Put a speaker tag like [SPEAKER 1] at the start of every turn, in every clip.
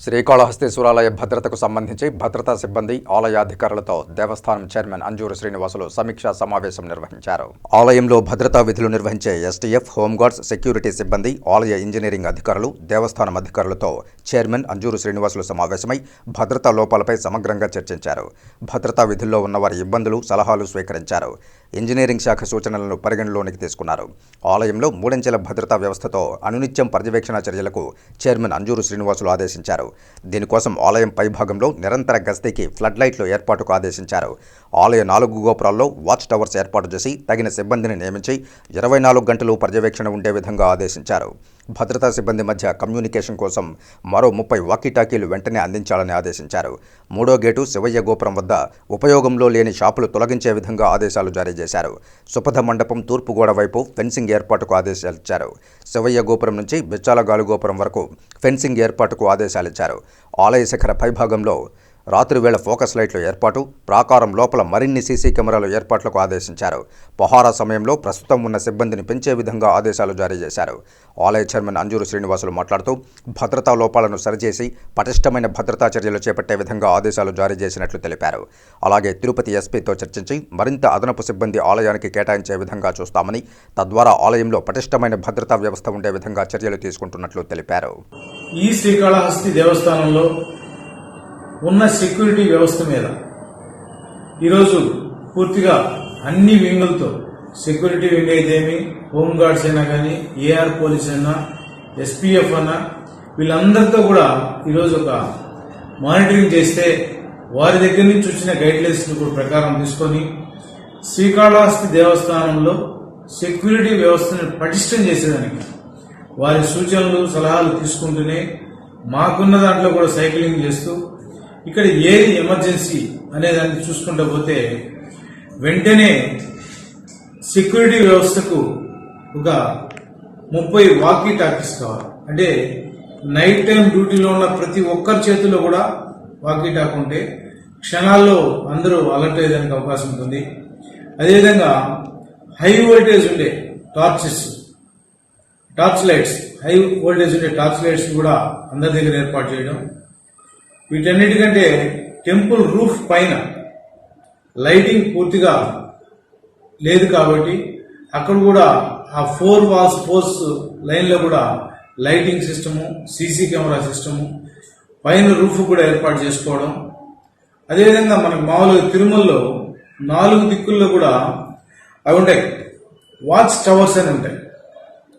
[SPEAKER 1] శ్రీకాళహస్తీశ్వరాలయ భద్రతకు సంబంధించి భద్రతా సిబ్బంది ఆలయాధికారులతో దేవస్థానం చైర్మన్ అంజూరు శ్రీనివాసులు సమీక్షా సమావేశం నిర్వహించారు. ఆలయంలో భద్రతా విధులు నిర్వహించే ఎస్టీఎఫ్, హోంగార్డ్స్, సెక్యూరిటీ సిబ్బంది, ఆలయ ఇంజనీరింగ్ అధికారులు, దేవస్థానం అధికారులతో చైర్మన్ అంజూరు శ్రీనివాసులు సమావేశమై భద్రతా లోపాలపై సమగ్రంగా చర్చించారు. భద్రతా విధుల్లో ఉన్నవారి ఇబ్బందులు, సలహాలు స్వీకరించారు. ఇంజనీరింగ్ శాఖ సూచనలను పరిగణలోనికి తీసుకున్నారు. ఆలయంలో మూడంచెల భద్రతా వ్యవస్థతో అనునిత్యం పర్యవేక్షణ చర్యలకు చైర్మన్ అంజూరు శ్రీనివాసులు ఆదేశించారు. దీనికోసం ఆలయం పైభాగంలో నిరంతర గస్తీకి ఫ్లడ్ లైట్లు ఏర్పాటుకు ఆదేశించారు. ఆలయ 4 గోపురాల్లో వాచ్ టవర్స్ ఏర్పాటు చేసి తగిన సిబ్బందిని నియమించి 24 గంటలు పర్యవేక్షణ ఉండే విధంగా ఆదేశించారు. భద్రతా సిబ్బంది మధ్య కమ్యూనికేషన్ కోసం మరో 30 వాకీటాకీలు వెంటనే అందించాలని ఆదేశించారు. 3వ గేటు శివయ్య గోపురం వద్ద ఉపయోగంలో లేని షాపులు తొలగించే విధంగా ఆదేశాలు జారీ చేశారు. సుపథ మండపం తూర్పు గోడ వైపు ఫెన్సింగ్ ఏర్పాటుకు ఆదేశాలిచ్చారు. శివయ్య గోపురం నుంచి బిచ్చాలగాలు గోపురం వరకు ఫెన్సింగ్ ఏర్పాటుకు ఆదేశాలిచ్చారు. ఆలయ శిఖర పైభాగంలో రాత్రివేళ ఫోకస్ లైట్లు ఏర్పాటు, ప్రాకారం లోపల మరిన్ని సీసీ కెమెరాల ఏర్పాట్లకు ఆదేశించారు. పహారా సమయంలో ప్రస్తుతం ఉన్న సిబ్బందిని పెంచే విధంగా ఆదేశాలు జారీ చేశారు. ఆలయ చైర్మన్ అంజూరు శ్రీనివాసులు మాట్లాడుతూ భద్రతా లోపాలను సరిచేసి పటిష్టమైన భద్రతా చర్యలు చేపట్టే విధంగా ఆదేశాలు జారీ చేసినట్లు తెలిపారు. అలాగే తిరుపతి ఎస్పీతో చర్చించి మరింత అదనపు సిబ్బంది ఆలయానికి కేటాయించే విధంగా చూస్తామని, తద్వారా ఆలయంలో పటిష్టమైన భద్రతా వ్యవస్థ ఉండే విధంగా చర్యలు తీసుకుంటున్నట్లు తెలిపారు.
[SPEAKER 2] ఈ శ్రీకాళహస్తి దేవస్థానంలో ఉన్న సెక్యూరిటీ వ్యవస్థ మీద ఈరోజు పూర్తిగా అన్ని వింగులతో, సెక్యూరిటీ వింగ్ అయితేమి, హోంగార్డ్స్ అయినా కానీ, ఏఆర్ పోలీస్ అయినా, ఎస్పీఎఫ్ అయినా, వీళ్ళందరితో కూడా ఈరోజు ఒక మానిటరింగ్ చేస్తే వారి దగ్గర నుంచి వచ్చిన గైడ్లైన్స్ ప్రకారం తీసుకొని శ్రీకాళహస్తి దేవస్థానంలో సెక్యూరిటీ వ్యవస్థను పటిష్టం చేసేదానికి వారి సూచనలు, సలహాలు తీసుకుంటూనే మాకున్న దాంట్లో కూడా సైక్లింగ్ చేస్తూ ఇక్కడ ఏది ఎమర్జెన్సీ అనేదాన్ని చూసుకుంటూ పోతే వెంటనే సెక్యూరిటీ వ్యవస్థకు ఒక 30 వాకీ టాకీస్ కావాలి. అంటే నైట్ టైం డ్యూటీలో ఉన్న ప్రతి ఒక్కరి చేతిలో కూడా వాకీ టాక్ ఉంటే క్షణాల్లో అందరూ అలర్ట్ అయ్యేదానికి అవకాశం ఉంటుంది. అదేవిధంగా హై వోల్టేజ్ ఉండే టార్చ్ లైట్స్, హై వోల్టేజ్ ఉండే టార్చ్ లైట్స్ కూడా అందరి దగ్గర ఏర్పాటు చేయడం. వీటన్నిటికంటే టెంపుల్ రూఫ్ పైన లైటింగ్ పూర్తిగా లేదు కాబట్టి అక్కడ కూడా ఆ 4 వాల్స్ 4 లైన్లో కూడా lighting system, CC camera system, పైన రూఫ్ కూడా ఏర్పాటు చేసుకోవడం. అదేవిధంగా మనకు మామూలుగా తిరుమలలో 4 దిక్కుల్లో కూడా అవి ఉంటాయి, వాచ్ టవర్స్ అని ఉంటాయి.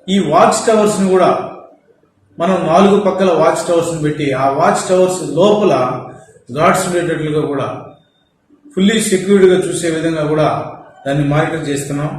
[SPEAKER 2] ఈ వాచ్ టవర్స్ ని కూడా మనం 4 పక్కల వాచ్ టవర్స్ ని పెట్టి ఆ వాచ్ టవర్స్ లోపల గార్డ్స్ ఉండేటట్లుగా కూడా ఫుల్లీ సెక్యూర్డ్గా చూసే విధంగా కూడా దాన్ని మానిటర్ చేస్తున్నాం.